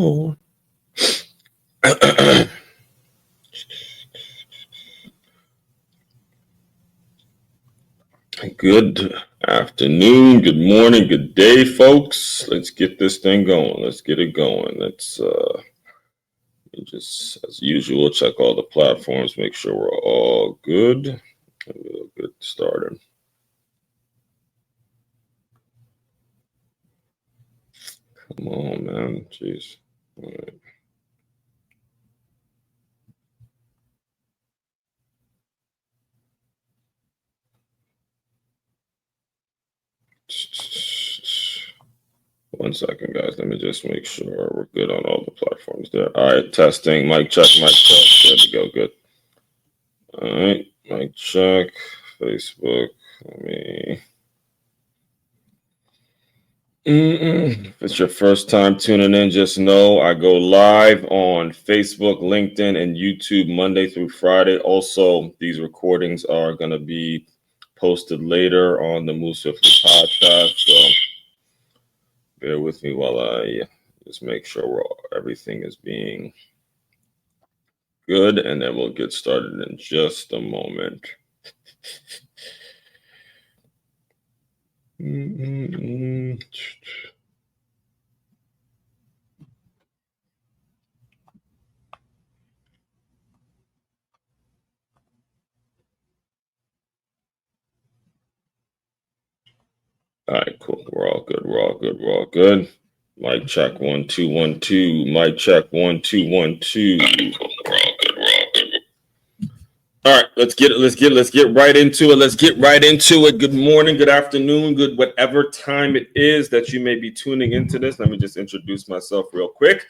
more. Good afternoon, good morning, good day, folks. Let's get this thing going. Let's get it going. Let's just, as usual, check all the platforms, make sure we're all good. We'll get started. Come on, man. Jeez. All right. One second, guys. Let me just make sure we're good on all the platforms there. All right, testing. Mic check, mic check. There we go. Good. All right, mic check. Facebook. Let me. If it's your first time tuning in, just know I go live on Facebook, LinkedIn, and YouTube Monday through Friday. Also, these recordings are going to be posted later on the Move Swiftly podcast. So bear with me while I just make sure everything is being good, and then we'll get started in just a moment. All right, cool. We're all good. We're all good. We're all good. Mic check 1 2 1 2. Mic check 1 2 1 2. All right, cool. We're all good. We're all good. All right, let's get right into it. Let's get right into it. Good morning, good afternoon, good whatever time it is that you may be tuning into this. Let me just introduce myself real quick.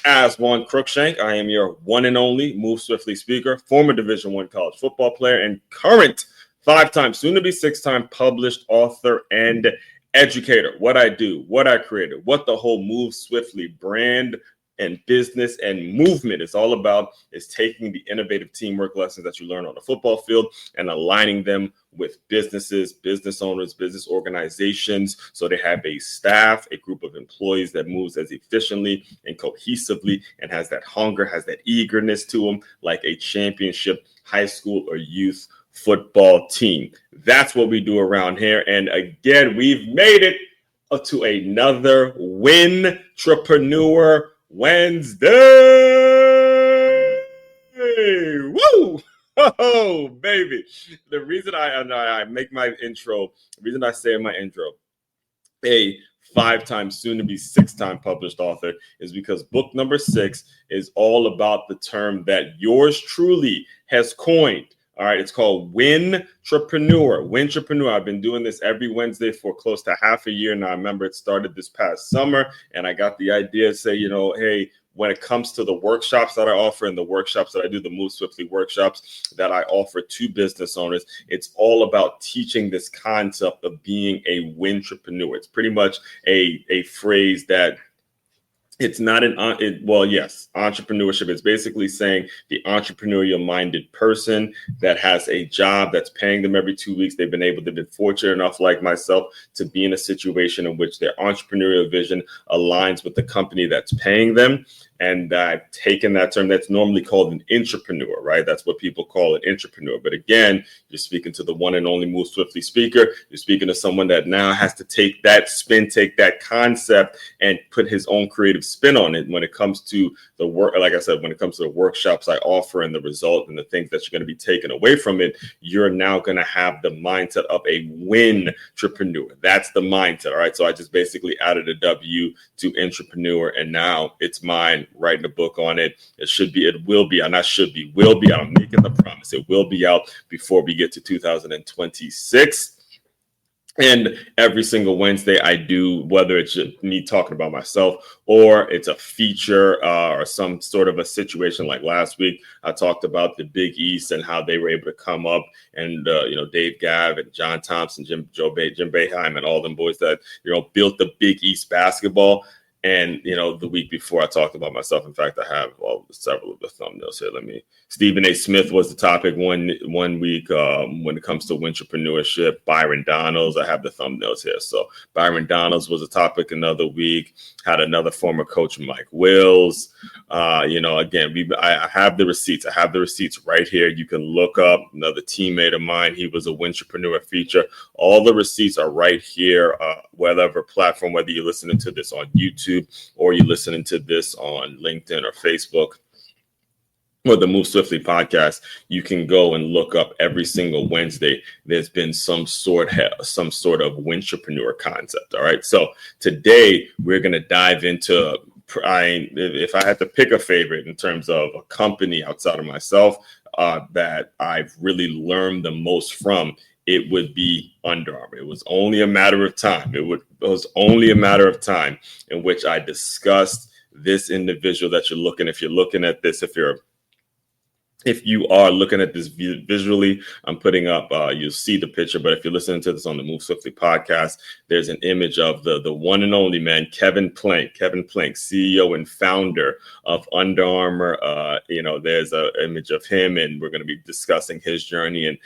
As Juan Crookshank, I am your one and only Move Swiftly speaker, former Division I college football player, and current 5-time, soon-to-be 6-time published author and educator. What I do, what I created, what the whole Move Swiftly brand and business and movement is all about is taking the innovative teamwork lessons that you learn on the football field and aligning them with businesses, business owners, business organizations, so they have a staff, a group of employees that moves as efficiently and cohesively and has that hunger, has that eagerness to them, like a championship high school or youth football team. That's what we do around here. And again, we've made it to another Win-trapreneur Wednesday. Woo! Oh, baby. The reason I make my intro, the reason I say in my intro, a 5-time, soon to be 6-time published author, is because book number 6 is all about the term that yours truly has coined. All right, it's called Win-trapreneur. Win-trapreneur. I've been doing this every Wednesday for close to half a year now. I remember it started this past summer, and I got the idea to say, hey, when it comes to the workshops that I offer and the workshops that I do, the Move Swiftly workshops that I offer to business owners, it's all about teaching this concept of being a win-trapreneur. It's pretty much a phrase that it's not yes, entrepreneurship. It's basically saying the entrepreneurial minded person that has a job that's paying them every 2 weeks. They've been fortunate enough, like myself, to be in a situation in which their entrepreneurial vision aligns with the company that's paying them. And I've taken that term that's normally called an intrapreneur, right? That's what people call an intrapreneur. But again, you're speaking to the one and only Move Swiftly speaker. You're speaking to someone that now has to take that spin, take that concept and put his own creative spin on it when it comes to the work. Like I said, when it comes to the workshops I offer and the result and the things that you're going to be taken away from it, you're now going to have the mindset of a win-trapreneur. That's the mindset. All right. So I just basically added a W to intrapreneur, and now it's mine. Writing a book on it. Will be. I'm making the promise. It will be out before we get to 2026. And every single Wednesday I do, whether it's me talking about myself or it's a feature or some sort of a situation. Like last week, I talked about the Big East and how they were able to come up and, Dave Gav and John Thompson, Jim Boeheim and all them boys that, built the Big East basketball. And, the week before I talked about myself. In fact, I have several of the thumbnails here. Stephen A. Smith was the topic one week when it comes to entrepreneurship. Byron Donalds, I have the thumbnails here. So Byron Donalds was a topic another week. Had another former coach, Mike Wills. Again, I have the receipts. I have the receipts right here. You can look up another teammate of mine. He was a entrepreneur feature. All the receipts are right here, whatever platform, whether you're listening to this on YouTube or you're listening to this on LinkedIn or Facebook or the Move Swiftly podcast. You can go and look up every single Wednesday. There's been some sort of entrepreneur concept. All right. So today we're going to dive into, if I had to pick a favorite in terms of a company outside of myself that I've really learned the most from, it would be Under Armour. It was only a matter of time. It was only a matter of time in which I discussed this individual that you're looking. If you're looking at this, if you are looking at this visually, I'm putting up, you'll see the picture, but if you're listening to this on the Move Swiftly podcast, there's an image of the one and only man, Kevin Plank, CEO and founder of Under Armour. There's an image of him, and we're going to be discussing his journey and,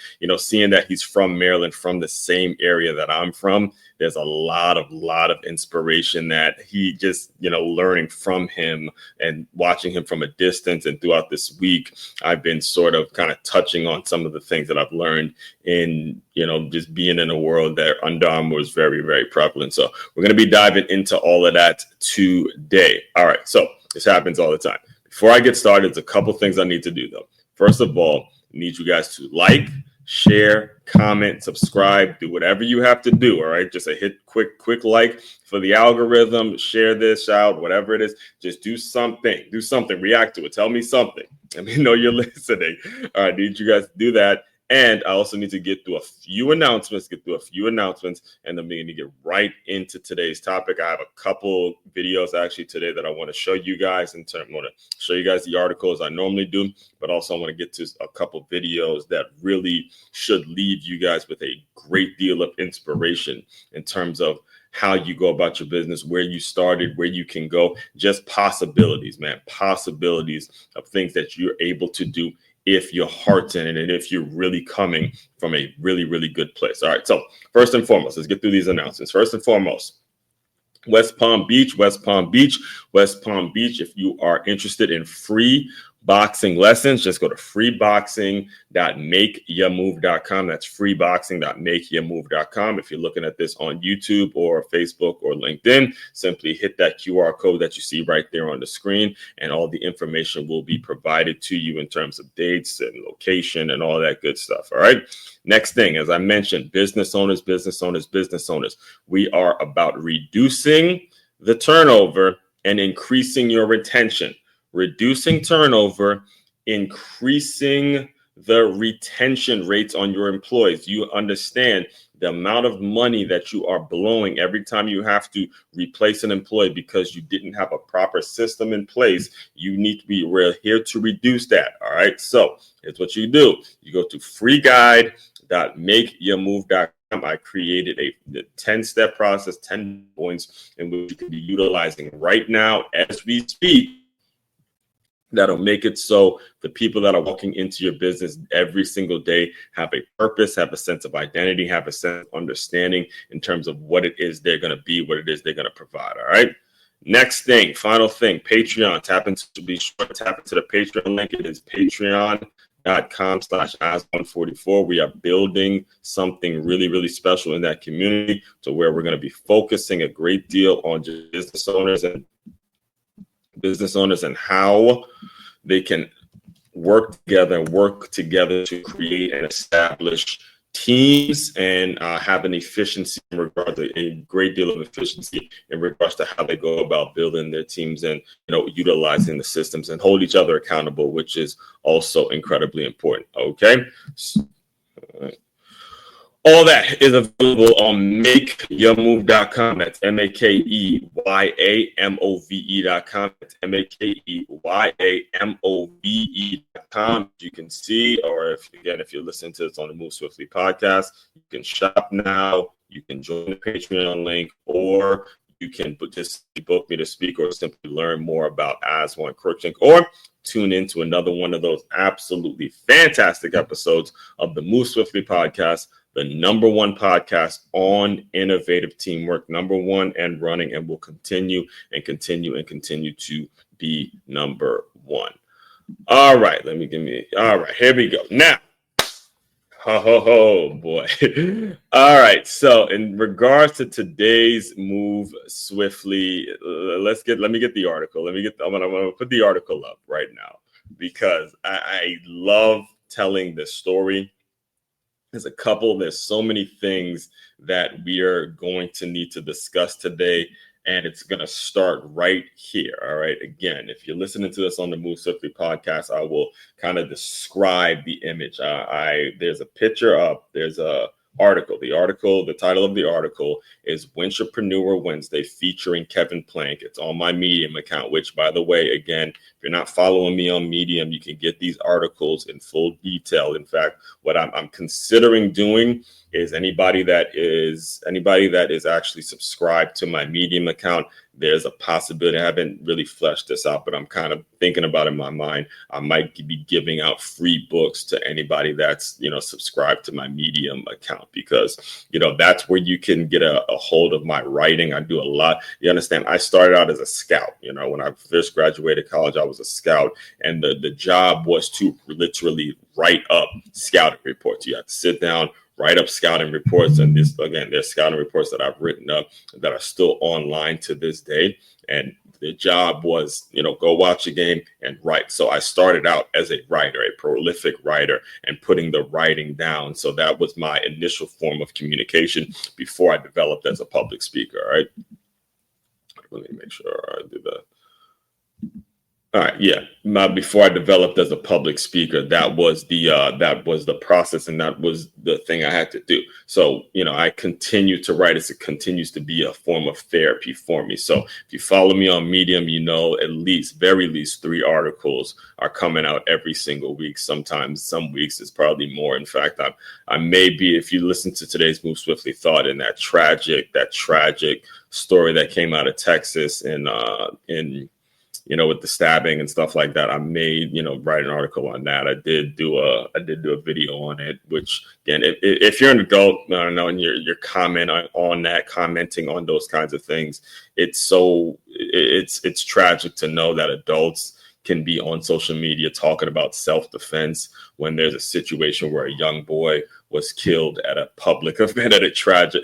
seeing that he's from Maryland, from the same area that I'm from. There's a lot of inspiration that he just, learning from him and watching him from a distance. And throughout this week, I've been sort of kind of touching on some of the things that I've learned in, just being in a world that Under Armour was very, very prevalent. So we're going to be diving into all of that today. All right. So this happens all the time. Before I get started, there's a couple things I need to do, though. First of all, I need you guys to like, share, comment, subscribe, do whatever you have to do. All right. Just a quick like for the algorithm, share this out, whatever it is. Just do something, react to it. Tell me something. Let me know you're listening. All right. Need you guys to do that. And I also need to get through a few announcements, and then we're going to get right into today's topic. I have a couple videos actually today that I want to show you guys I want to show you guys the articles I normally do, but also I want to get to a couple videos that really should leave you guys with a great deal of inspiration in terms of how you go about your business, where you started, where you can go, just possibilities, man, possibilities of things that you're able to do if your heart's in it and if you're really coming from a really, really good place. All right. So first and foremost, let's get through these announcements. First and foremost, West Palm Beach. If you are interested in free boxing lessons, just go to freeboxing.makeyourmove.com. That's freeboxing.makeyourmove.com. If you're looking at this on YouTube or Facebook or LinkedIn, simply hit that QR code that you see right there on the screen, and all the information will be provided to you in terms of dates and location and all that good stuff. All right. Next thing, as I mentioned, business owners. We are about reducing the turnover and increasing your retention. Reducing turnover, increasing the retention rates on your employees. You understand the amount of money that you are blowing every time you have to replace an employee because you didn't have a proper system in place. We're here to reduce that. All right. So here's what you do. You go to freeguide.makeyourmove.com. I created a 10-step process, 10 points in which you can be utilizing right now as we speak. That'll make it so the people that are walking into your business every single day have a purpose, have a sense of identity, have a sense of understanding in terms of what it is they're going to be, what it is they're going to provide. All right. Next thing, final thing, Patreon. Tap into the Patreon link. It is patreon.com/as144. We are building something really, really special in that community to where we're going to be focusing a great deal on just business owners and how they can work together to create and establish teams and have an efficiency in regards to a great deal of efficiency in regards to how they go about building their teams and, utilizing the systems and hold each other accountable, which is also incredibly important. Okay. All that is available on makeyourmove.com. That's makeyourmove.com. That's makeyourmove.com. You can see, or if you're listening to this on the Move Swiftly podcast, you can shop now. You can join the Patreon link, or you can just book me to speak or simply learn more about As One Coaching, or tune into another one of those absolutely fantastic episodes of the Move Swiftly podcast, the number one podcast on innovative teamwork, number one and running, and will continue to be number one. All right, all right, here we go. Now, oh boy. All right. So in regards to today's Move Swiftly, let me get the article. I'm gonna put the article up right now because I love telling this story. There's so many things that we are going to need to discuss today. And it's going to start right here. All right. Again, if you're listening to this on the Move Swiftly podcast, I will kind of describe the image. There's a picture up. There's a article. The title of the article is Entrepreneurial Wednesday featuring Kevin Plank. It's on my Medium account, which, by the way, again, if you're not following me on Medium, you can get these articles in full detail. In fact, what I'm considering doing is anybody that is actually subscribed to my Medium account, there's a possibility. I haven't really fleshed this out, but I'm kind of thinking about it in my mind. I might be giving out free books to anybody that's, subscribed to my Medium account, because, that's where you can get a hold of my writing. I do a lot. You understand? I started out as a scout. When I first graduated college, I was a scout, and the job was to literally write up scouting reports. You have to sit down, write up scouting reports. And there's scouting reports that I've written up that are still online to this day. And the job was, go watch a game and write. So I started out as a writer, a prolific writer, and putting the writing down. So that was my initial form of communication before I developed as a public speaker. All right. Let me make sure I do that. All right, yeah. Before I developed as a public speaker, that was the process, and that was the thing I had to do. So, I continue to write as it continues to be a form of therapy for me. So, if you follow me on Medium, very least 3 articles are coming out every single week. Sometimes, some weeks it's probably more. In fact, I may be, if you listen to today's Move Swiftly thought, in that tragic story that came out of Texas in with the stabbing and stuff like that, I made, write an article on that. I did do a video on it, which, again, if you're an adult, I don't know, and you're commenting on those kinds of things, it's tragic to know that adults can be on social media talking about self-defense when there's a situation where a young boy was killed at a public event, at a track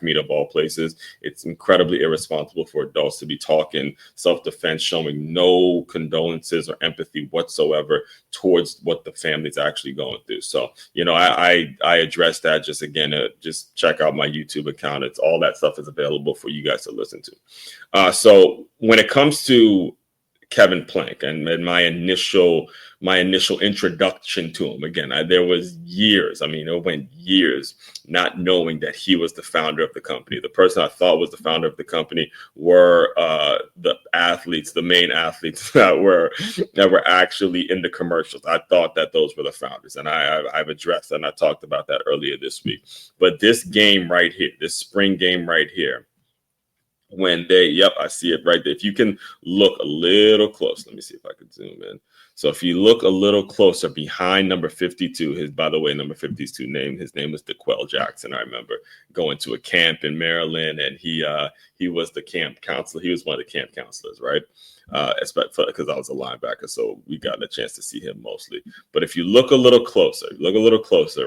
meet of all places. It's incredibly irresponsible for adults to be talking self-defense, showing no condolences or empathy whatsoever towards what the family's actually going through. So, I address that. Just check out my YouTube account. It's all that stuff is available for you guys to listen to. So when it comes to Kevin Plank and my initial introduction to him, again, there was years. It went years not knowing that he was the founder of the company. The person I thought was the founder of the company were the main athletes that were actually in the commercials. I thought that those were the founders, and I've addressed and I talked about that earlier this week. But this game right here, this spring game right here, I see it right there. If you can look a little close, let me see if I can zoom in. So if you look a little closer behind number 52, by the way, number 52 his name was DeQuell Jackson. I remember going to a camp in Maryland, and he was the camp counselor. He was one of the camp counselors, right? Because I was a linebacker, so we got a chance to see him mostly. But if you look a little closer,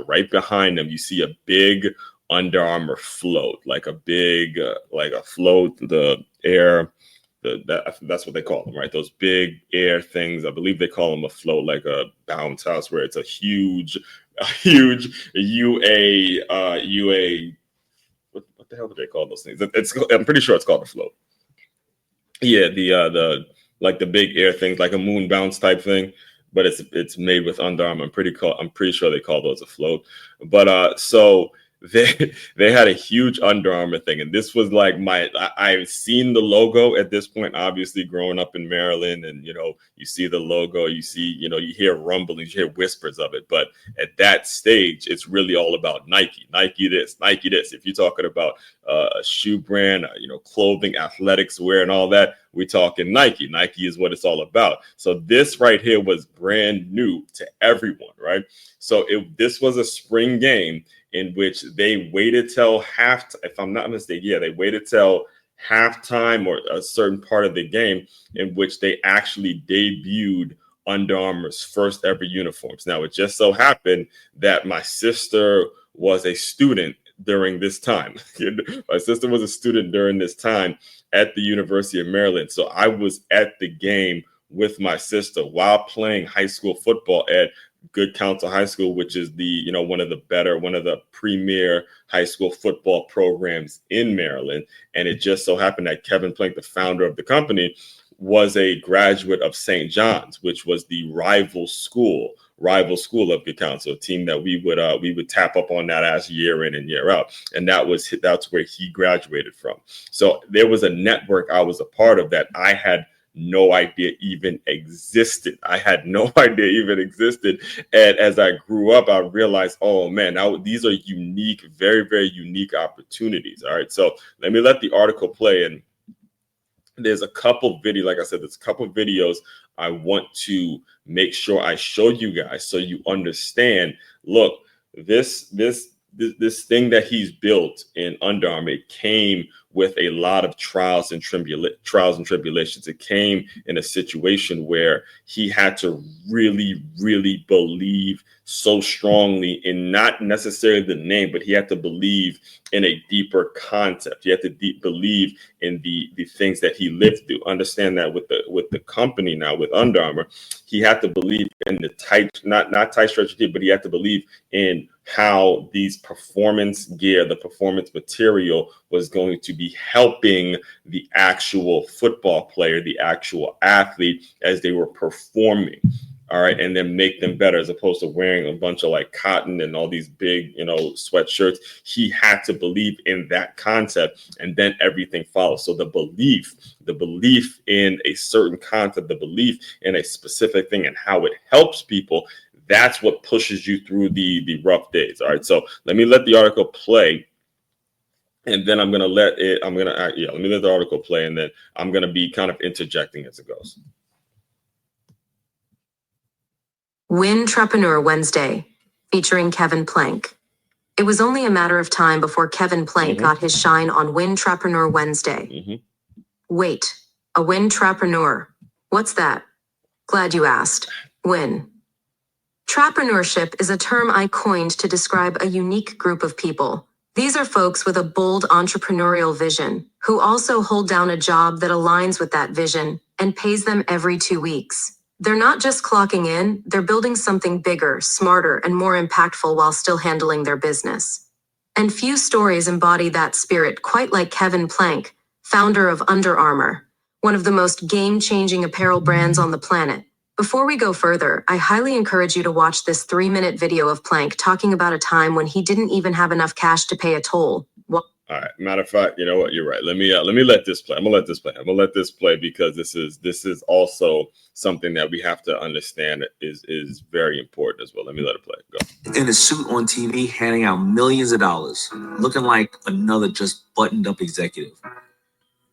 right behind him, you see a big Under Armour float, like a big, like a float, the air, that's what they call them, right? Those big air things. I believe they call them a float, like a bounce house, where it's a huge UA. What the hell do they call those things? I'm pretty sure it's called a float. Yeah, the like the big air things, like a moon bounce type thing, but it's made with Under Armour. I'm pretty sure they call those a float. But so they had a huge Under Armour thing, and this was like I've seen the logo at this point, obviously growing up in Maryland, and you see the logo, you see, you hear rumblings, you hear whispers of it, but at that stage it's really all about Nike this, Nike this. If you're talking about a shoe brand, clothing, athletics wear, and all that, we're talking Nike is what it's all about. So this right here was brand new to everyone, right? So this was a spring game in which they waited till if I'm not mistaken, they waited till halftime or a certain part of the game in which they actually debuted Under Armour's first ever uniforms. Now, it just so happened that my sister was a student during this time. My sister was a student during this time at the University of Maryland. So I was at the game with my sister while playing high school football at Good Counsel High School, which is one of the premier high school football programs in Maryland. And it just so happened that Kevin Plank, the founder of the company, was a graduate of St. John's, which was the rival school of Good Counsel, a team that we would tap up on that as year in and year out. And that's where he graduated from. So there was a network I was a part of that I had no idea even existed. And as I grew up, I realized, oh man, now these are unique, very, very unique opportunities. All right. So let me let the article play. And there's a couple videos, like I said, there's a couple videos I want to make sure I show you guys so you understand. Look, this thing that he's built in Under Armour, it came with a lot of trials and tribulations. It came in a situation where he had to really, really believe so strongly in not necessarily the name, but he had to believe in a deeper concept. He had to believe in the things that he lived through. Understand that with the company now, with Under Armour, he had to believe in the not tight stretch gear, but he had to believe in how these performance gear, the performance material, was going to be helping the actual football player, the actual athlete, as they were performing. All right. And then make them better, as opposed to wearing a bunch of like cotton and all these big, sweatshirts. He had to believe in that concept, and then everything follows. So the belief in a certain concept, the belief in a specific thing and how it helps people, that's what pushes you through the rough days. All right. So let me let the article play. And then let me let the article play, and then I'm going to be kind of interjecting as it goes. Win Trapreneur Wednesday, featuring Kevin Plank. It was only a matter of time before Kevin Plank got his shine on Win Trapreneur Wednesday. Wait, a Win Trapreneur? What's that? Glad you asked. Win. Trapreneurship is a term I coined to describe a unique group of people. These are folks with a bold entrepreneurial vision, who also hold down a job that aligns with that vision and pays them every 2 weeks. They're not just clocking in, they're building something bigger, smarter, and more impactful while still handling their business. And few stories embody that spirit quite like Kevin Plank, founder of Under Armour, one of the most game-changing apparel brands on the planet. Before we go further, I highly encourage you to watch this 3-minute video of Plank talking about a time when he didn't even have enough cash to pay a toll. All right. Matter of fact, you know what? You're right. Let me let this play. I'm gonna let this play because this is also something that we have to understand is very important as well. Let me let it play. Go. In a suit on TV, handing out millions of dollars, looking like another just buttoned up executive.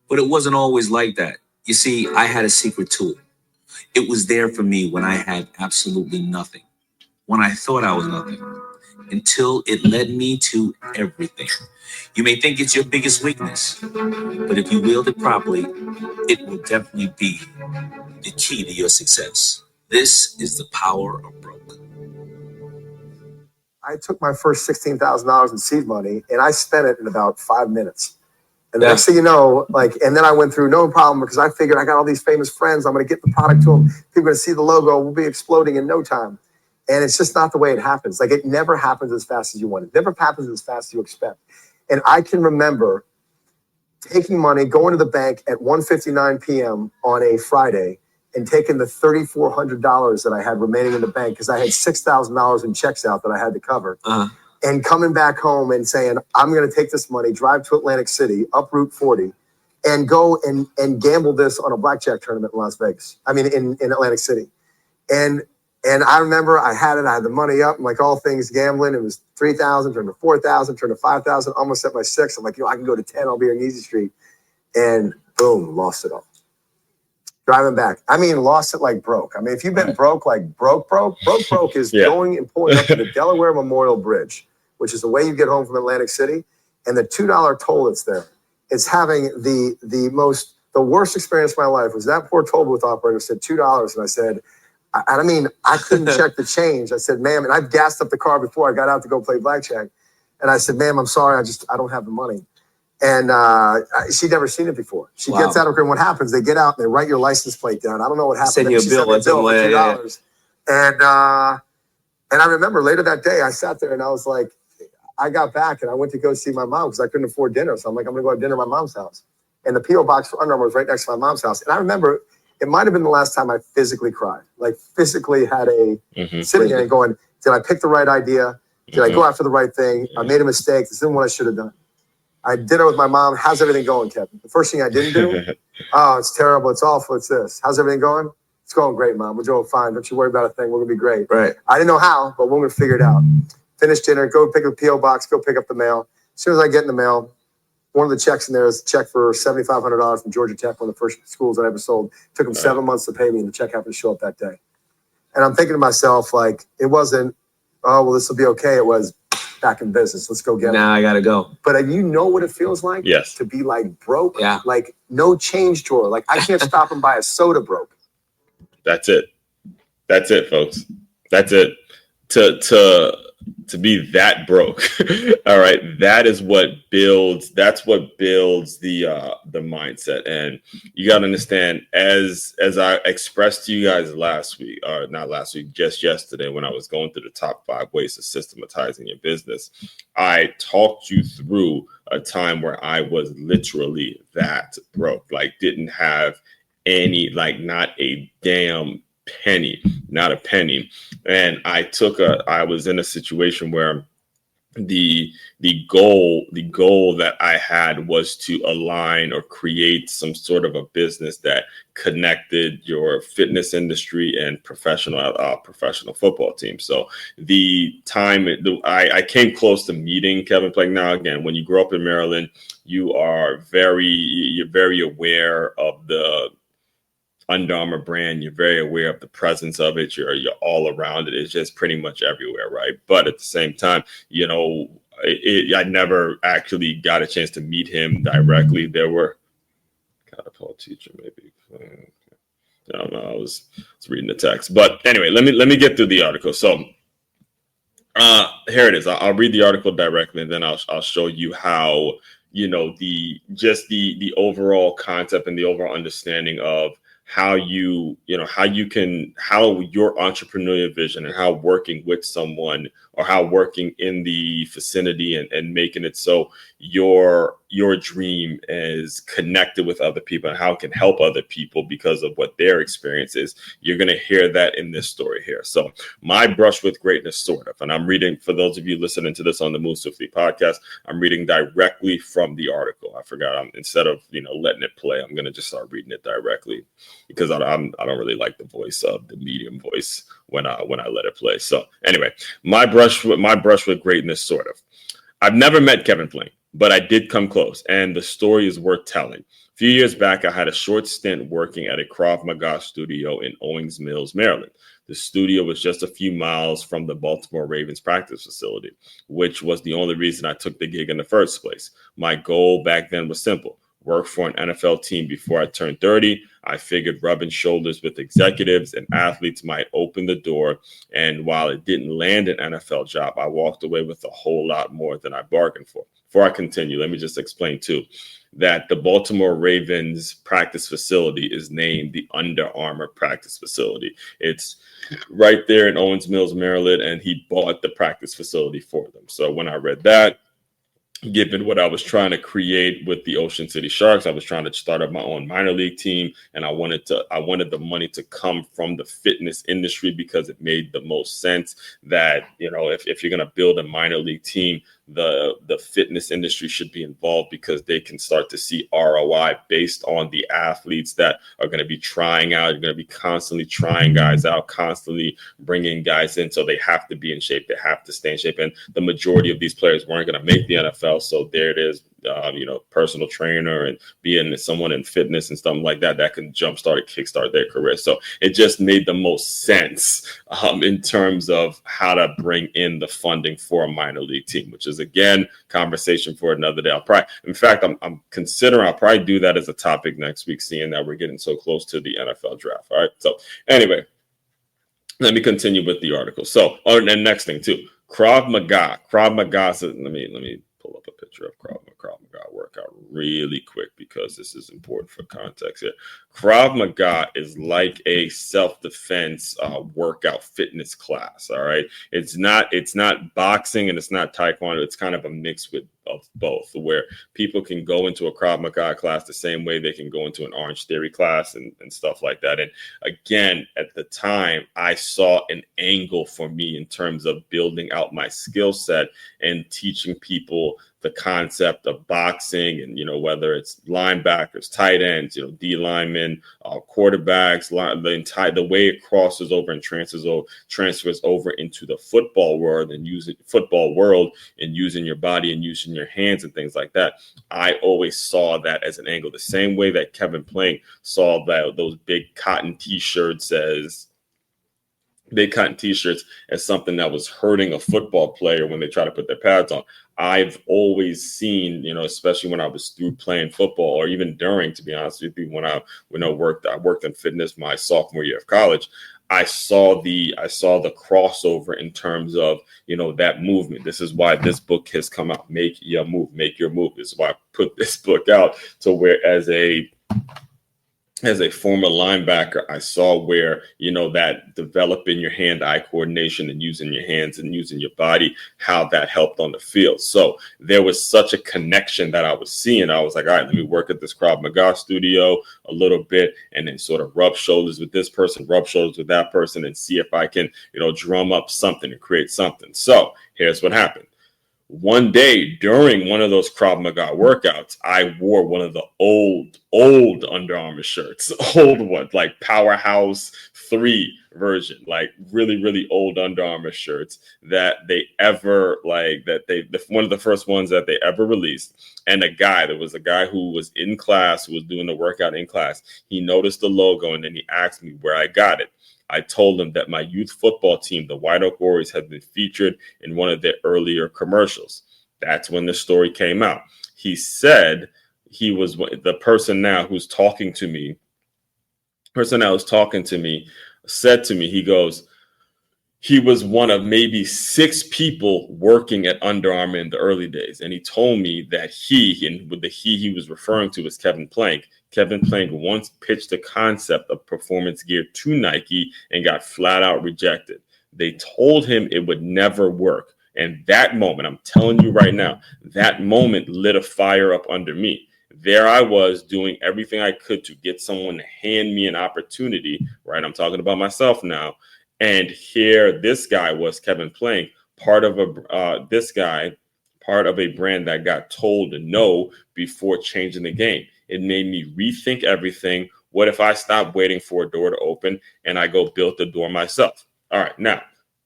But it wasn't always like that. You see, I had a secret tool. It was there for me when I had absolutely nothing, when I thought I was nothing, until it led me to everything. You may think it's your biggest weakness, but if you wield it properly, it will definitely be the key to your success. This is the power of broke. I took my first $16,000 in seed money and I spent it in about 5 minutes. And the next thing you know, and then I went through no problem because I figured I got all these famous friends. I'm going to get the product to them. People are going to see the logo. We'll be exploding in no time. And it's just not the way it happens. It never happens as fast as you want. It never happens as fast as you expect. And I can remember taking money, going to the bank at 1:59 p.m. on a Friday and taking the $3,400 that I had remaining in the bank because I had $6,000 in checks out that I had to cover. and coming back home and saying, I'm going to take this money, drive to Atlantic City, up Route 40, and go and gamble this on a blackjack tournament in Las Vegas. I mean, in Atlantic City. And I remember I had the money up, and like all things gambling, it was 3,000, turned to 4,000, turned to 5,000, almost at my 6. I'm like, I can go to 10, I'll be on Easy Street. And boom, lost it all. Driving back. I mean, lost it like broke. I mean, if you've been broke, like broke is going and pulling up to the Delaware Memorial Bridge, which is the way you get home from Atlantic City, and the $2 toll that's there. It's having the worst experience of my life was that poor toll booth operator said $2, and I said, I couldn't check the change. I said, ma'am, and I've gassed up the car before I got out to go play blackjack. And I said, ma'am, I'm sorry, I don't have the money. And she'd never seen it before. She gets out of her, and what happens? They get out and they write your license plate down. I don't know what happened. Send you a bill. For $2. And I remember later that day, I sat there and I was like, I got back and I went to go see my mom because I couldn't afford dinner. So I'm like, I'm going to go have dinner at my mom's house. And the P.O. box for Under Armour was right next to my mom's house. And I remember it might have been the last time I physically cried, like physically had sitting there and going, did I pick the right idea? Did I go after the right thing? I made a mistake. This isn't what I should have done. I had dinner with my mom. How's everything going, Kevin? The first thing I didn't do, oh, it's terrible. It's awful. It's this. How's everything going? It's going great, Mom. We're doing fine. Don't you worry about a thing. We're going to be great. Right. I didn't know how, but we're going to figure it out. Finish dinner, go pick up the P.O. box, go pick up the mail. As soon as I get in the mail, one of the checks in there is a check for $7,500 from Georgia Tech, one of the first schools that I ever sold. Took them 7 months to pay me, and the check happened to show up that day. And I'm thinking to myself, like, it wasn't, oh, well, this will be okay. It was, back in business. Let's go get it. Now I got to go. But you know what it feels like? Yes. To be like broke? Yeah. Like no change drawer. Like I can't stop and buy a soda broke. That's it. That's it, folks. That's it. To be that broke. All right. That's what builds the mindset. And you got to understand, as I expressed to you guys last week, or not last week, just yesterday, when I was going through the top 5 ways of systematizing your business, I talked you through a time where I was literally that broke, like didn't have any, like not a damn penny, not a penny. And I was in a situation where the goal that I had was to align or create some sort of a business that connected your fitness industry and professional football team. So I came close to meeting Kevin Plank. Now, again, when you grow up in Maryland, you're very aware of the Under Armour brand. You're very aware of the presence of it. You're all around it. It's just pretty much everywhere, right? But at the same time, I never actually got a chance to meet him directly. There were catapult teacher, maybe. I don't know. I was reading the text, but anyway, let me get through the article. So here it is. I'll read the article directly, and then I'll show you how the overall concept and the overall understanding of how your entrepreneurial vision and how working with someone or how working in the vicinity and making it so your dream is connected with other people and how it can help other people because of what their experience is. You're going to hear that in this story here. So my brush with greatness, sort of, and I'm reading, for those of you listening to this on the Move Swiftly podcast, I'm reading directly from the article. I forgot, instead of letting it play, I'm going to just start reading it directly because I don't really like the voice of the medium voice when I let it play. So anyway, my brush with greatness, sort of. I've never met Kevin Plank, but I did come close, and the story is worth telling. A few years back, I had a short stint working at a Krav Maga studio in Owings Mills, Maryland. The studio was just a few miles from the Baltimore Ravens practice facility, which was the only reason I took the gig in the first place. My goal back then was simple: work for an NFL team before I turned 30. I figured rubbing shoulders with executives and athletes might open the door. And while it didn't land an NFL job, I walked away with a whole lot more than I bargained for. Before I continue, let me just explain too, that the Baltimore Ravens practice facility is named the Under Armour practice facility. It's right there in Owings Mills, Maryland, and he bought the practice facility for them. So when I read that, given what I was trying to create with the Ocean City Sharks. I was trying to start up my own minor league team, and I wanted the money to come from the fitness industry because it made the most sense that, if you're going to build a minor league team, the fitness industry should be involved because they can start to see ROI based on the athletes that are going to be trying out. You're going to be constantly trying guys out, constantly bringing guys in. So they have to be in shape. They have to stay in shape. And the majority of these players weren't going to make the NFL. So there it is, personal trainer and being someone in fitness and stuff like that can kickstart their career. So it just made the most sense in terms of how to bring in the funding for a minor league team, which is, again, conversation for another day. I'm considering I'll probably do that as a topic next week, seeing that we're getting so close to the NFL draft. All right. So anyway, let me continue with the article. So, and next thing too, Krav Maga. Krav Maga. So let me pull up a picture of Krav Maga workout really quick because this is important for context here. Krav Maga is like a self-defense workout fitness class. All right, it's not boxing and it's not taekwondo. It's kind of a mix of both, where people can go into a Krav Maga class the same way they can go into an Orange Theory class and stuff like that. And again, at the time, I saw an angle for me in terms of building out my skill set and teaching people the concept of boxing, and whether it's linebackers, tight ends, D linemen, quarterbacks, the way it crosses over and transfers over into the football world and using your body and using your hands and things like that. I always saw that as an angle, the same way that Kevin Plank saw those big cotton t-shirts as something that was hurting a football player when they try to put their pads on. I've always seen, especially when I was through playing football, or even during, to be honest with you, when I worked in fitness my sophomore year of college. I saw the crossover in terms of, that movement. This is why this book has come out. Make your move. This is why I put this book out, to where as a former linebacker, I saw where, that developing your hand-eye coordination and using your hands and using your body, how that helped on the field. So there was such a connection that I was seeing. I was like, all right, let me work at this Krav Maga studio a little bit and then sort of rub shoulders with this person, rub shoulders with that person, and see if I can, drum up something and create something. So here's what happened. One day during one of those Krav Maga workouts, I wore one of the old Under Armour shirts, old one, like Powerhouse 3 version, like really, really old Under Armour shirts one of the first ones that they ever released. And there was a guy who was in class, who was doing the workout in class. He noticed the logo and then he asked me where I got it. I told him that my youth football team, the White Oak Warriors, had been featured in one of their earlier commercials. That's when the story came out. He said he was the person now who's talking to me. Said to me, he goes, he was one of maybe 6 people working at Under Armour in the early days. And he told me that he was referring to as Kevin Plank. Kevin Plank once pitched the concept of performance gear to Nike and got flat out rejected. They told him it would never work. And that moment, I'm telling you right now, that moment lit a fire up under me. There I was doing everything I could to get someone to hand me an opportunity, right? I'm talking about myself now. And here this guy was, Kevin Plank, part of a brand that got told no before changing the game. It made me rethink everything. What if I stopped waiting for a door to open and I go build the door myself? All right, now,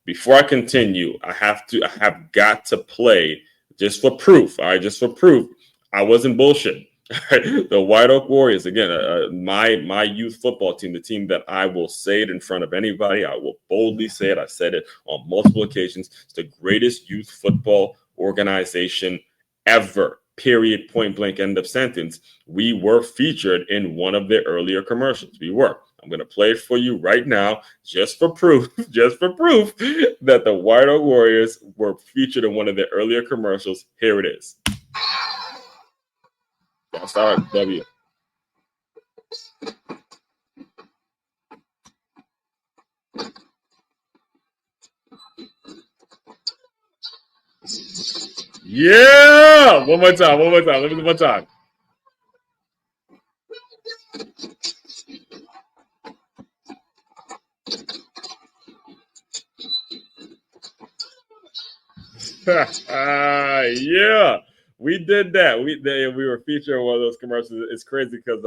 before I continue, I have got to play just for proof. All right, just for proof, I wasn't bullshit. The White Oak Warriors, again, my youth football team, the team that I will say it in front of anybody. I will boldly say it. I said it on multiple occasions. It's the greatest youth football organization ever. Period. Point blank. End of sentence. We were featured in one of their earlier commercials. We were. I'm going to play it for you right now, just for proof, that the White Oak Warriors were featured in one of their earlier commercials. Here it is. That's all right, W. Yeah. One more time. Let me do one time. Yeah, we did that. We were featured in one of those commercials. It's crazy because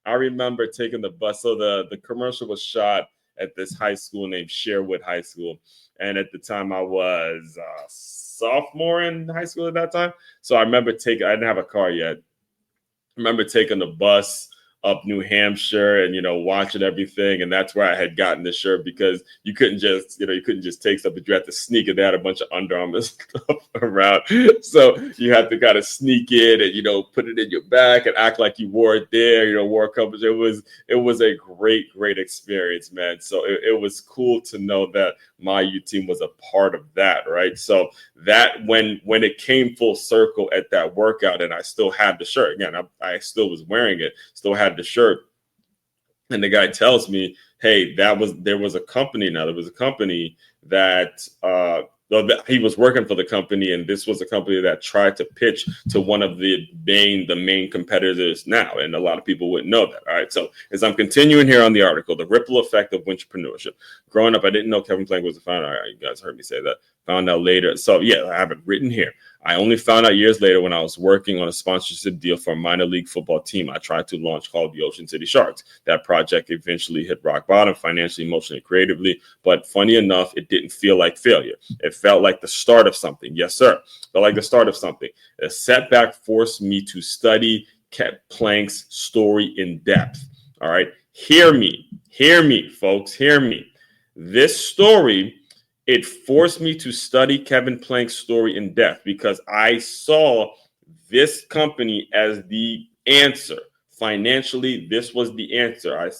I remember taking the bus. So the commercial was shot at this high school named Sherwood High School, and at the time I was sophomore in high school at that time. So I remember taking. I didn't have a car yet. I remember taking the bus up New Hampshire and watching everything, and that's where I had gotten the shirt because you couldn't just take stuff, but you had to sneak it. They had a bunch of Under Armour stuff around, so you had to kind of sneak it and put it in your back and act like you wore it there. Wore a couple. It was a great experience, man. So it was cool to know that my U team was a part of that, right? So that when it came full circle at that workout, and I still had the shirt again, I still was wearing it, still had the shirt, and the guy tells me, hey, there was a company that he was working for the company, and this was a company that tried to pitch to one of the main competitors now, and a lot of people wouldn't know that. All right, so as I'm continuing here on the article, the ripple effect of entrepreneurship. Growing up, I didn't know Kevin Plank was a founder. All right, you guys heard me say that. Found out later. So yeah, I have it written here. I only found out years later when I was working on a sponsorship deal for a minor league football team I tried to launch called the Ocean City Sharks. That project eventually hit rock bottom financially, emotionally, creatively. But funny enough, it didn't feel like failure. It felt like the start of something. Yes, sir. Felt like the start of something. A setback forced me to study Plank's story in depth. All right. Hear me, folks. Hear me. This story, it forced me to study Kevin Plank's story in depth because I saw this company as the answer. Financially, this was the answer. I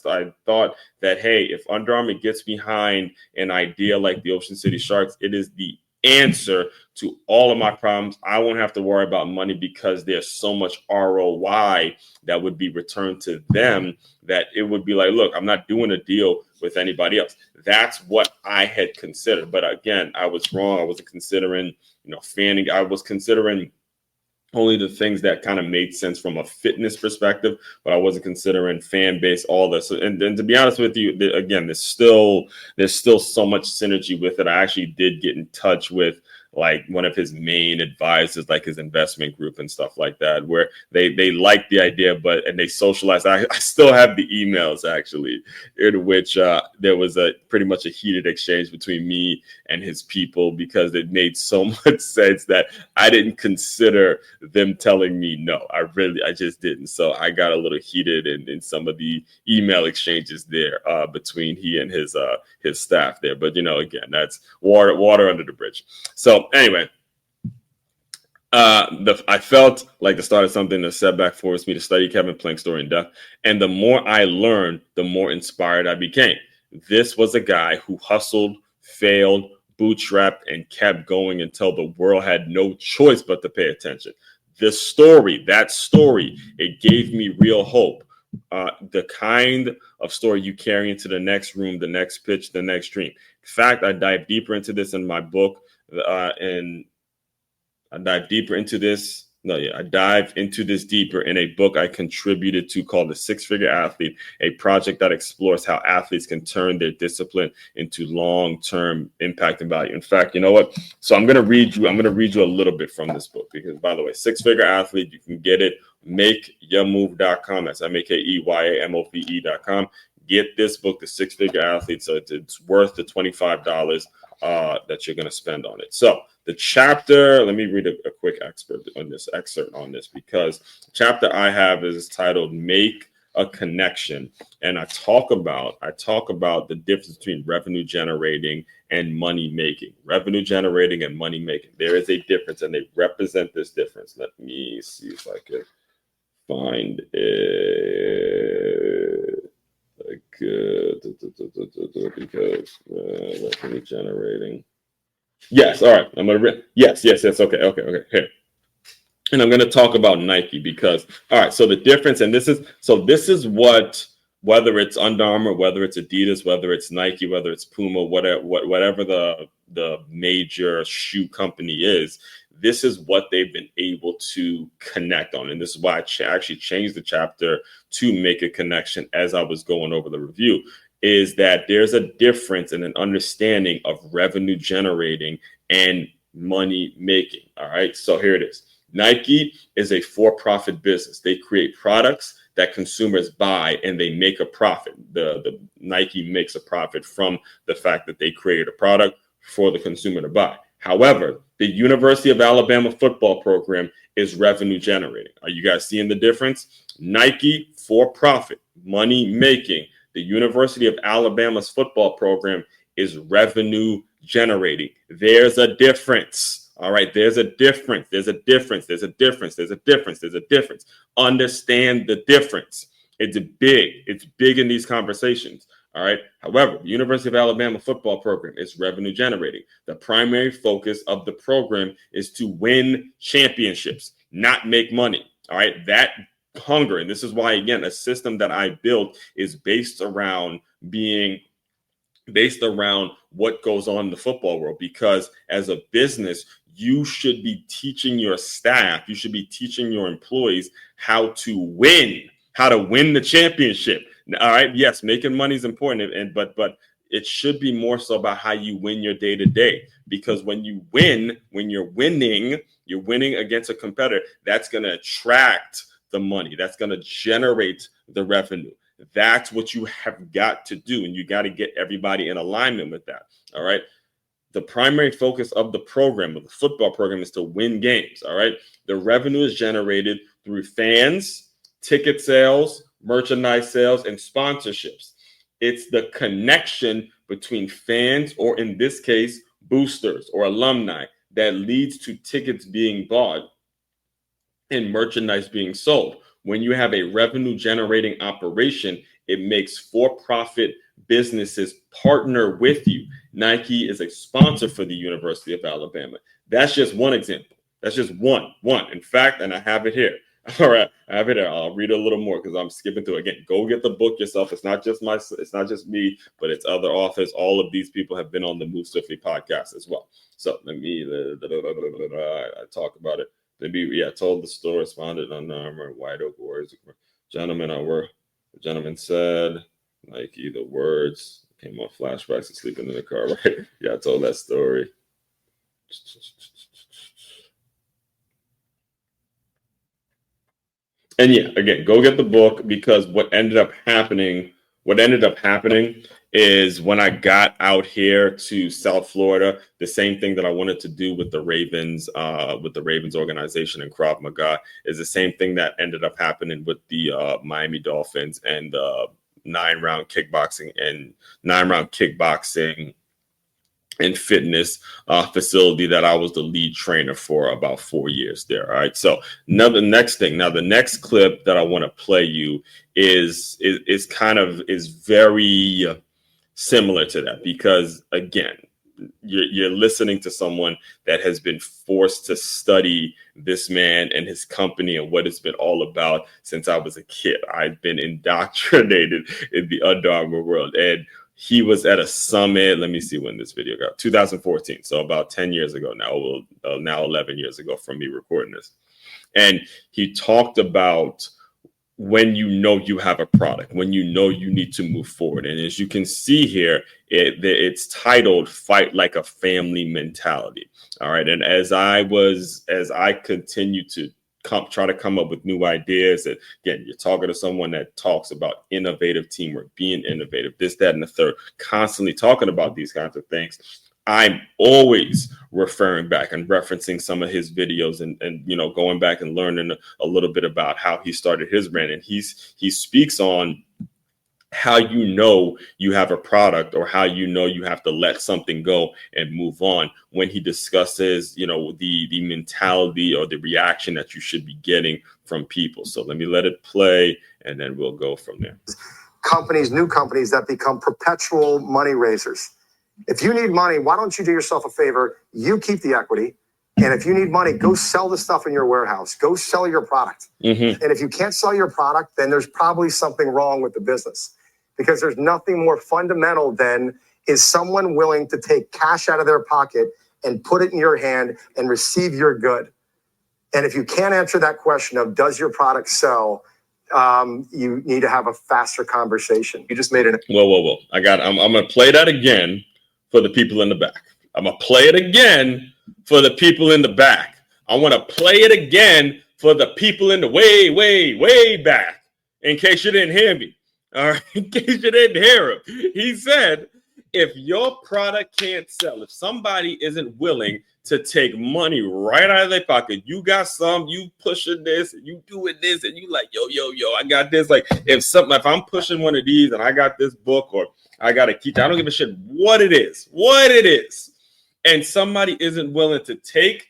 thought that, hey, if Under Armour gets behind an idea like the Ocean City Sharks, it is the answer to all of my problems. I won't have to worry about money because there's so much ROI that would be returned to them that it would be like, look, I'm not doing a deal with anybody else. That's what I had considered. But again, I was wrong. I wasn't considering, fanning. I was considering only the things that kind of made sense from a fitness perspective, but I wasn't considering fan base, all this. And to be honest with you, again, there's still so much synergy with it. I actually did get in touch with like one of his main advisors, like his investment group and stuff like that, where they liked the idea, and they socialized. I still have the emails actually, in which there was pretty much a heated exchange between me and his people because it made so much sense that I didn't consider them telling me no. I just didn't. So I got a little heated in some of the email exchanges there between he and his staff there. But again, that's water under the bridge. So anyway, I felt like the start of something. The setback forced me to study Kevin Plank's story in depth, and the more I learned, the more inspired I became. This was a guy who hustled, failed, bootstrapped, and kept going until the world had no choice but to pay attention. That story, it gave me real hope. The kind of story you carry into the next room, the next pitch, the next dream. In fact, I dive deeper into this in my book, and I dive into this deeper in a book I contributed to called The Six-Figure Athlete, a project that explores how athletes can turn their discipline into long-term impact and value. In fact, you know what? So I'm going to read you a little bit from this book because, by the way, Six-Figure Athlete, you can get it, makeyourmove.com. That's MAKEYAMOVE.com. Get this book, The Six-Figure Athlete. So it's worth the $25 that you're going to spend on it. So the chapter, let me read a quick excerpt on this because the chapter I have is titled Make a Connection. And I talk about the difference between revenue generating and money making. Revenue generating and money making. There is a difference and they represent this difference. Let me see if I can find it. Because revenue generating. Yes, all right. I'm gonna yes. Okay. Here, and I'm gonna talk about Nike because all right. So the difference, and this is what, whether it's Under Armour, whether it's Adidas, whether it's Nike, whether it's Puma, whatever the major shoe company is, this is what they've been able to connect on. And this is why I actually changed the chapter to make a connection as I was going over the review, is that there's a difference in an understanding of revenue generating and money making. All right. So here it is. Nike is a for-profit business. They create products that consumers buy and they make a profit. The Nike makes a profit from the fact that they created a product for the consumer to buy. However, the University of Alabama football program is revenue generating. Are you guys seeing the difference? Nike, for profit, money making. The University of Alabama's football program is revenue generating. There's a difference. All right, there's a difference. There's a difference. There's a difference. There's a difference. There's a difference. Understand the difference. It's big. It's big in these conversations. All right. However, the University of Alabama football program is revenue generating. The primary focus of the program is to win championships, not make money. All right. That hunger. And this is why, again, a system that I built is based around what goes on in the football world, because as a business, you should be teaching your staff, you should be teaching your employees how to win the championship. All right. Yes, making money is important, but it should be more so about how you win your day to day, because when you're winning against a competitor, that's going to attract the money. That's going to generate the revenue. That's what you have got to do. And you got to get everybody in alignment with that. All right. The primary focus of the program, of the football program, is to win games. All right. The revenue is generated through fans, ticket sales, merchandise sales, and sponsorships. It's the connection between fans, or in this case, boosters or alumni, that leads to tickets being bought and merchandise being sold. When you have a revenue generating operation, it makes for-profit businesses partner with you. Nike is a sponsor for the University of Alabama. That's just one example. That's just one. In fact, and I have it here. All right, I have it here. I'll read a little more because I'm skipping through. Again, go get the book yourself. It's not just me, but it's other authors. All of these people have been on the Move Swiftly podcast as well. So let me I talk about it. I told the story, responded Under Armour, White Oak Warriors. The gentleman said, Nike, the words came on flashbacks of sleeping in the car, right? Yeah, I told that story. And yeah, again, go get the book, because what ended up happening is when I got out here to South Florida, the same thing that I wanted to do with the Ravens organization and Krav Maga is the same thing that ended up happening with the Miami Dolphins and the 9-round kickboxing and fitness facility that I was the lead trainer for about 4 years there. All right. So the next clip that I want to play you is very similar to that, because again, you're listening to someone that has been forced to study this man and his company and what it's been all about since I was a kid. I've been indoctrinated in the Under Armour world, and he was at a summit. Let me see when this video got 2014. So about 10 years ago now, now 11 years ago from me recording this. And he talked about when you know you have a product, when you know you need to move forward. And as you can see here, it's titled Fight Like a Family Mentality. All right. And as I continue to try to come up with new ideas, and again, you're talking to someone that talks about innovative teamwork, being innovative, this, that, and the third, constantly talking about these kinds of things. I'm always referring back and referencing some of his videos and going back and learning a little bit about how he started his brand. And he speaks on how you know you have a product, or how you know you have to let something go and move on, when he discusses, the mentality or the reaction that you should be getting from people. So let me let it play, and then we'll go from there. New companies that become perpetual money raisers. If you need money, why don't you do yourself a favor? You keep the equity. And if you need money, go sell the stuff in your warehouse. Go sell your product. Mm-hmm. And if you can't sell your product, then there's probably something wrong with the business, because there's nothing more fundamental than, is someone willing to take cash out of their pocket and put it in your hand and receive your good. And if you can't answer that question of does your product sell, you need to have a faster conversation. You just made it. Whoa. I'm going to play that again for the people in the back. I'm going to play it again for the people in the back. I want to play it again for the people in the way back, in case you didn't hear me. All right, in case you didn't hear him. He said, if your product can't sell, if somebody isn't willing to take money right out of their pocket, you got some, you pushing this, and you doing this, and you like, yo, I got this. Like, if I'm pushing one of these and I got this book or I got a key, I don't give a shit what it is, and somebody isn't willing to take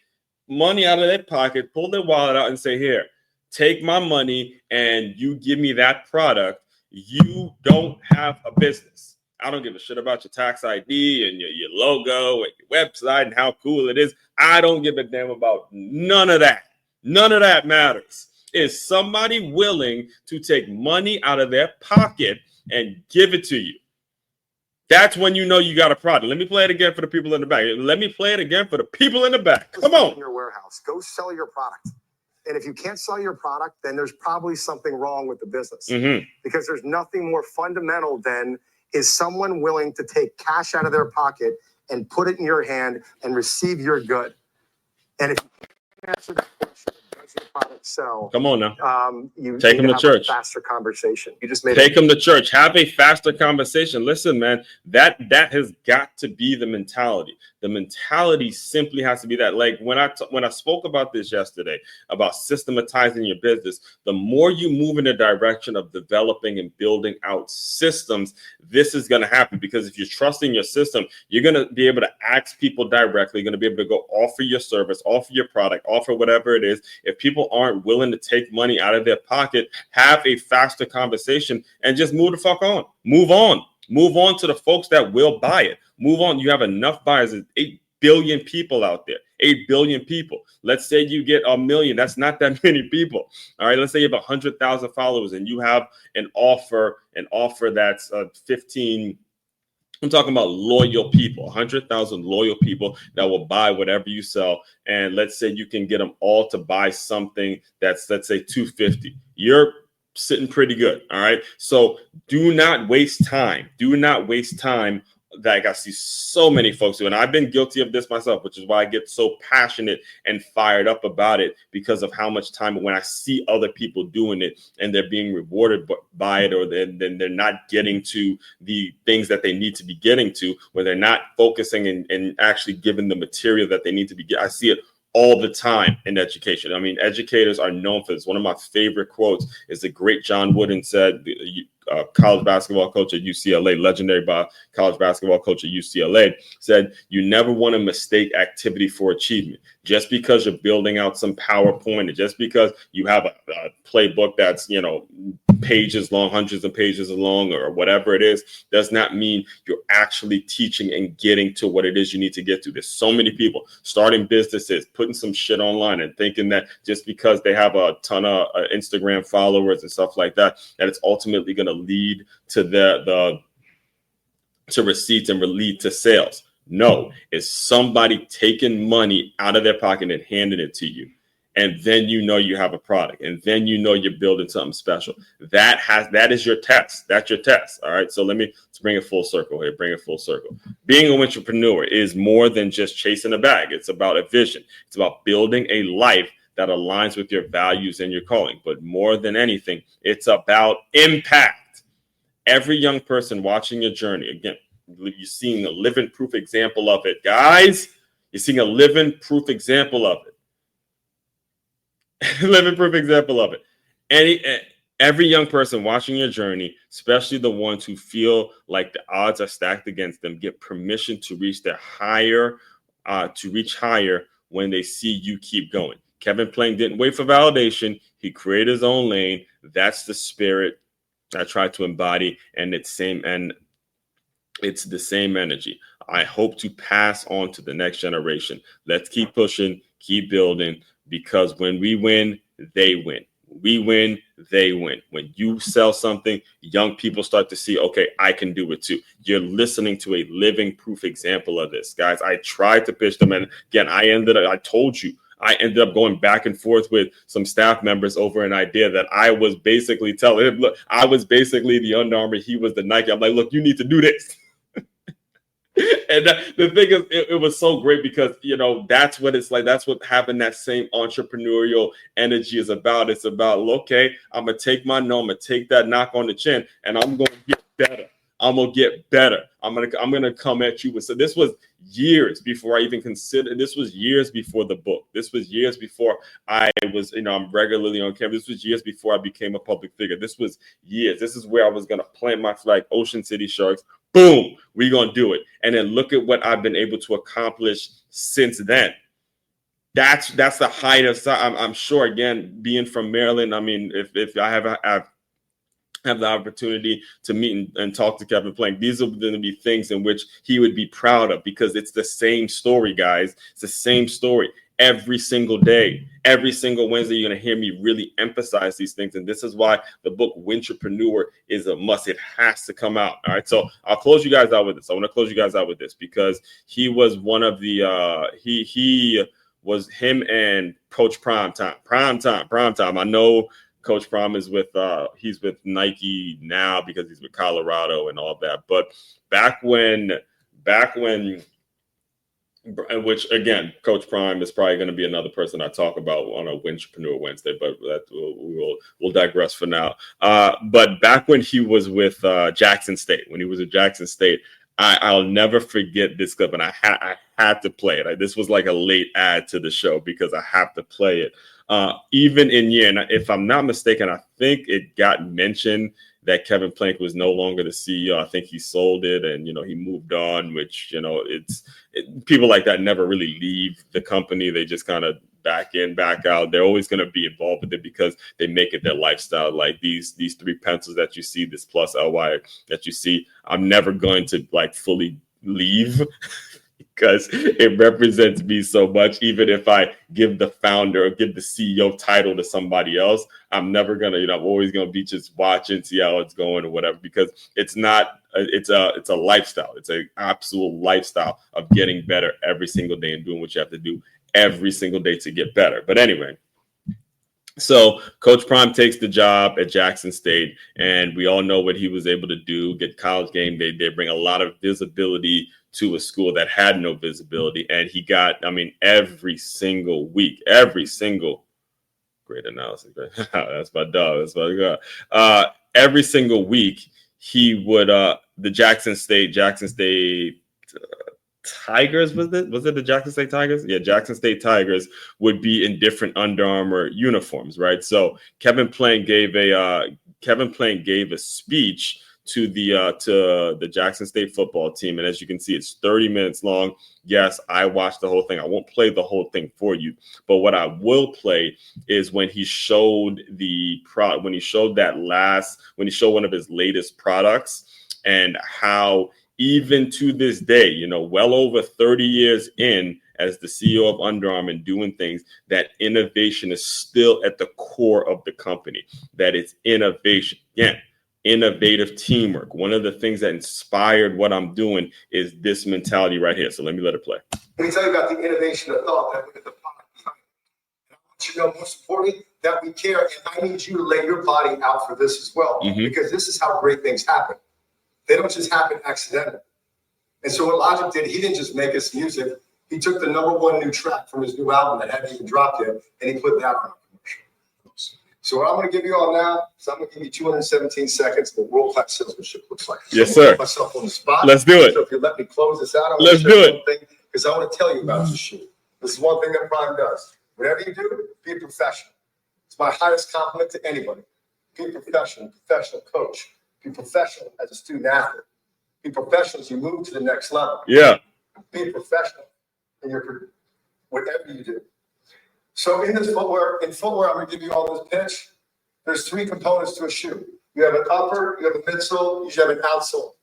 money out of their pocket, pull their wallet out and say, here, take my money and you give me that product, you don't have a business. I don't give a shit about your tax ID and your logo and your website and how cool it is. I don't give a damn about none of that. None of that matters. Is somebody willing to take money out of their pocket and give it to you? That's when you know you got a product. Let me play it again for the people in the back. Let me play it again for the people in the back. Come on. In your warehouse, go sell your product. And if you can't sell your product, then there's probably something wrong with the business. Because there's nothing more fundamental than is someone willing to take cash out of their pocket and put it in your hand and receive your good. And if you can't answer that question, does your product sell? Come on now. You take them to church. Faster conversation. You just made take them to church. Have a faster conversation. Listen, man, that has got to be the mentality. The mentality simply has to be that. Like when I spoke about this yesterday, about systematizing your business, the more you move in the direction of developing and building out systems, this is going to happen. Because if you're trusting your system, you're going to be able to ask people directly. You're going to be able to go offer your service, offer your product, offer whatever it is. If people aren't willing to take money out of their pocket, have a faster conversation and just move the fuck on. Move on to the folks that will buy it. Move on. You have enough buyers. There's 8 billion people out there. 8 billion people. Let's say you get 1 million. That's not that many people. All right. Let's say you have 100,000 followers and you have an offer that's 15. I'm talking about loyal people, 100,000 loyal people that will buy whatever you sell. And let's say you can get them all to buy something that's, let's say, $250. You're sitting pretty good. All right. So do not waste time. Like I see so many folks do, and I've been guilty of this myself, which is why I get so passionate and fired up about it, because of how much time when I see other people doing it and they're being rewarded by it, or then they're not getting to the things that they need to be getting to, where they're not focusing and actually giving the material that they need to be. I see it all the time in education. I mean, educators are known for this. One of my favorite quotes is the great John Wooden said, college basketball coach at UCLA, legendary college basketball coach at UCLA, said, you never want to mistake activity for achievement. Just because you're building out some PowerPoint, and just because you have a playbook that's, pages long, hundreds of pages long, or whatever it is, does not mean you're actually teaching and getting to what it is you need to get to. There's so many people starting businesses, putting some shit online and thinking that just because they have a ton of Instagram followers and stuff like that, that it's ultimately going to lead to to receipts and lead to sales. No, it's somebody taking money out of their pocket and handing it to you. And then you have a product, and then you're building something special. That is your test. That's your test. All right. So let's bring it full circle here. Being an entrepreneur is more than just chasing a bag. It's about a vision. It's about building a life that aligns with your values and your calling. But more than anything, it's about impact. Every young person watching your journey, again, you're seeing a living proof example of it, guys. You're seeing a living proof example of it. Every young person watching your journey, especially the ones who feel like the odds are stacked against them, get permission to reach higher when they see you keep going. Kevin Plank didn't wait for validation. He created his own lane. That's the spirit I try to embody, and it's the same energy I hope to pass on to the next generation. Let's keep pushing, keep building, because when we win, they win. We win, they win. When you sell something, young people start to see, okay, I can do it too. You're listening to a living proof example of this, guys. I tried to pitch them, and again, I ended up going back and forth with some staff members over an idea that I was basically telling him, look, I was basically the Under Armour, he was the Nike. I'm like, look, you need to do this. And the thing is, it was so great because, that's what it's like. That's what having that same entrepreneurial energy is about. It's about, okay, I'm going to take my no, I'm going to take that knock on the chin, and I'm going to get better. I'm going to get better. I'm going to come at you with. So this was years before I even considered. This was years before the book. This was years before I was, I'm regularly on camera. This was years before I became a public figure. This was years. This is where I was going to plant my flag, Ocean City Sharks. Boom, we're going to do it. And then look at what I've been able to accomplish since then. That's the height of, I'm sure, again, being from Maryland, I mean, if I have the opportunity to meet and talk to Kevin Plank, these are going to be things in which he would be proud of, because it's the same story, guys. It's the same story. Every single day, every single Wednesday, you're going to hear me really emphasize these things. And this is why the book Wintrapreneur is a must. It has to come out. All right. So I'll close you guys out with this. I want to close you guys out with this because he was one of the he was him and Coach Primetime. I know Coach Prom is with he's with Nike now because he's with Colorado and all that. But back when which again, Coach Prime is probably going to be another person I talk about on a Wintrapreneur Wednesday, but we'll digress for now. But back when he was with Jackson State, I'll never forget this clip, and I had to play it. This was like a late add to the show because I have to play it. Even in year, and if I'm not mistaken, I think it got mentioned that Kevin Plank was no longer the CEO. I think he sold it and, he moved on, which, people like that never really leave the company. They just kind of back in, back out. They're always going to be involved with it because they make it their lifestyle. Like these 3 pencils that you see, this plus LY that you see, I'm never going to fully leave because it represents me so much. Even if I give the founder or give the CEO title to somebody else, I'm never going to, I'm always going to be just watching, see how it's going or whatever, because it's a lifestyle. It's an absolute lifestyle of getting better every single day and doing what you have to do every single day to get better. But anyway, so Coach Prime takes the job at Jackson State, and we all know what he was able to do, get College Game Day. They bring a lot of visibility to a school that had no visibility. And he got, every single week, great analysis. That's my dog. Every single week, he would, the Jackson State Tigers, was it the Jackson State Tigers? Yeah, Jackson State Tigers would be in different Under Armour uniforms, right? So Kevin Plank gave a speech to the Jackson State football team, and as you can see, it's 30 minutes long. Yes, I watched the whole thing. I won't play the whole thing for you, but what I will play is when he showed one of his latest products, and how even to this day, well over 30 years in as the CEO of Under Armour and doing things, that innovation is still at the core of the company. That it's innovation. Yeah. Innovative teamwork. One of the things that inspired what I'm doing is this mentality right here. So let me let it play. Let me tell you about the innovation of thought that we get the product behind. I want you to know, most importantly, that we care. And I need you to lay your body out for this as well, because this is how great things happen. They don't just happen accidentally. And so what Logic did, he didn't just make us music. He took the #1 new track from his new album that hadn't even dropped yet, and he put that on a commercial. So what I'm going to give you all now is I'm going to give you 217 seconds of what world-class salesmanship looks like. Yes, sir. Put myself on the spot. Let's do it. So if you let me close this out, let's do it. Because I want to tell you about this shoe. This is one thing that Prime does. Whatever you do, be professional. It's my highest compliment to anybody. Be professional coach. Be professional as a student athlete. Be professional as you move to the next level. Yeah. Be professional in your whatever you do. So in footwear, I'm going to give you all this pitch. There's 3 components to a shoe. You have an upper, you have a midsole, you have an outsole.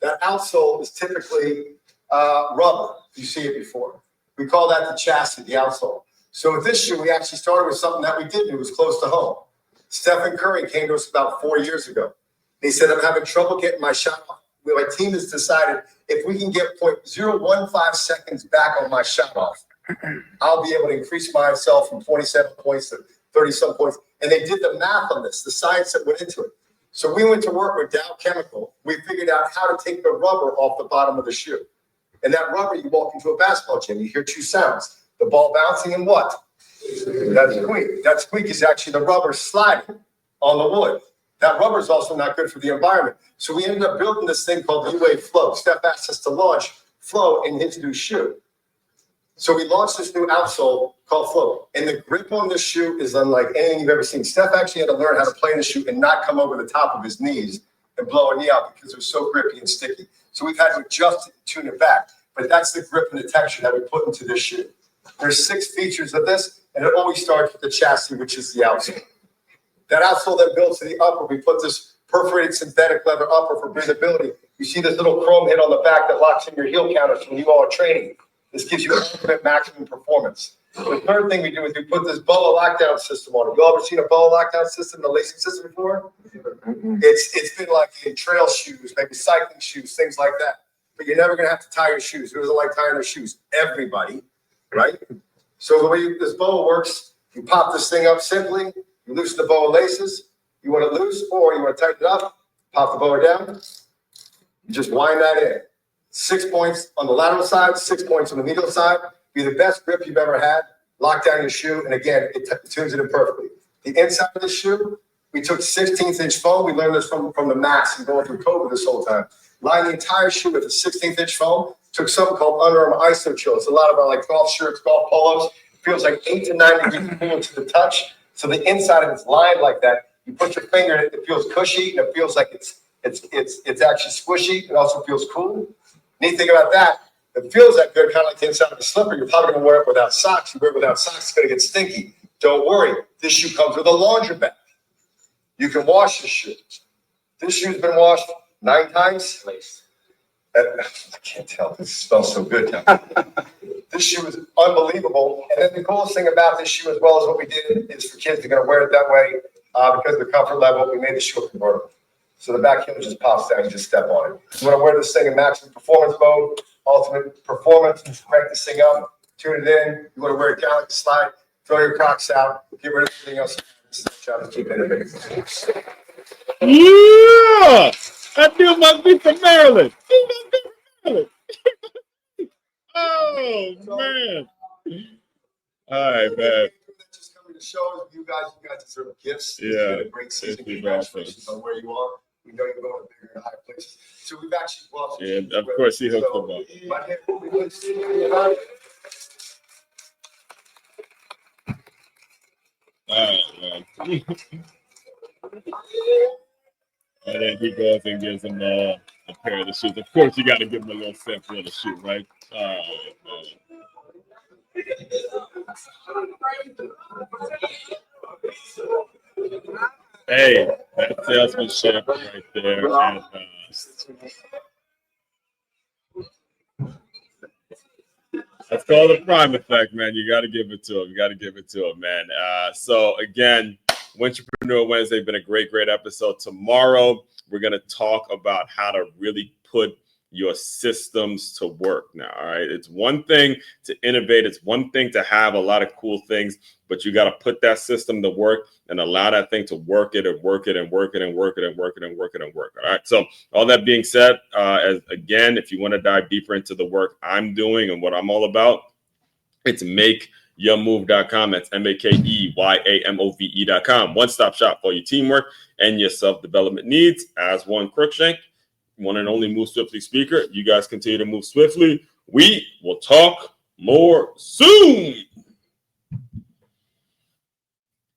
That outsole is typically rubber. You see it before. We call that the chassis, the outsole. So with this shoe, we actually started with something that we did do. It was close to home. Stephen Curry came to us about 4 years ago. He said, I'm having trouble getting my shot off. My team has decided if we can get 0.015 seconds back on my shot off, I'll be able to increase myself from 27 points to 30-some points. And they did the math on this, the science that went into it. So we went to work with Dow Chemical. We figured out how to take the rubber off the bottom of the shoe. And that rubber, you walk into a basketball gym, you hear two sounds. The ball bouncing and what? That squeak. That squeak is actually the rubber sliding on the wood. That rubber is also not good for the environment. So we ended up building this thing called UA Flow. Steph asked us to launch Flow in his new shoe. So we launched this new outsole called Flow. And the grip on this shoe is unlike anything you've ever seen. Steph actually had to learn how to play in the shoe and not come over the top of his knees and blow a knee out because it was so grippy and sticky. So we've had to adjust it and tune it back. But that's the grip and the texture that we put into this shoe. There's 6 features of this, and it always starts with the chassis, which is the outsole. That outsole that builds to the upper, we put this perforated synthetic leather upper for breathability. You see this little chrome hit on the back that locks in your heel counters when you all are training. This gives you ultimate maximum performance. The third thing we do is we put this BOA lockdown system on it. You all ever seen a BOA lockdown system, the lacing system before? It's been like in trail shoes, maybe cycling shoes, things like that. But you're never going to have to tie your shoes. Who doesn't like tying their shoes? Everybody, right? So the way this BOA works, you pop this thing up simply. You loosen the BOA laces. You want it loose or you want to tighten it up, pop the BOA down. You just wind that in. 6 points on the lateral side, 6 points on the medial side. Be the best grip you've ever had. Lock down your shoe, and again, it tunes it in perfectly. The inside of the shoe, we took 16th-inch foam. We learned this from the mask and going through COVID this whole time. Lined the entire shoe with a 16th-inch foam. Took something called Under Armour Iso Chill. It's a lot of our like golf shirts, golf polos. It feels like 8 to 9 degrees cool to the touch. So the inside of it's lined like that. You put your finger in it, it feels cushy, and it feels like it's actually squishy. It also feels cool. Neat thing about that, it feels that good, kind of like the inside of a slipper. You're probably going to wear it without socks. You wear it without socks, it's going to get stinky. Don't worry. This shoe comes with a laundry bag. You can wash the shoe. This shoe's been washed 9 times. I can't tell. This smells so good now. This shoe is unbelievable. And then the coolest thing about this shoe, as well as what we did, is for kids that are going to wear it that way because of the comfort level. We made the shoe convertible. So the back heel just pops down. You just step on it. You want to wear this thing in maximum performance mode, ultimate performance. Crank this thing up, tune it in. You want to wear it down like a slide. Throw your Crocs out. Get rid of everything else. Try to keep innovating. Yeah! That dude must be from Maryland. He must be from Maryland. Oh, man. All right, man. Just coming to show you guys deserve gifts. Yeah. It's been a great season. Congratulations on where you are. We know you're going to bigger and higher places. So we've actually brought you. Yeah, of course he hooked them up. All right, man. And then he goes and gives him a pair of the shoes. Of course, you got to give him a little sample of the shoe, right? All right, man. Hey, that's salesmanship right there. And, that's called the prime effect, man. You got to give it to him. Man. So again, Entrepreneurial Wednesday been a great episode. Tomorrow, we're going to talk about how to really put your systems to work now. All right. It's one thing to innovate. It's one thing to have a lot of cool things, but you got to put that system to work and allow that thing to work it. All right. So all that being said, again, if you want to dive deeper into the work I'm doing and what I'm all about, it's makeyourmove.com. That's makeyourmove.com. One-stop shop for your teamwork and your self-development needs. As one Crookshank, one and only Move Swiftly speaker. You guys continue to move swiftly. We will talk more soon.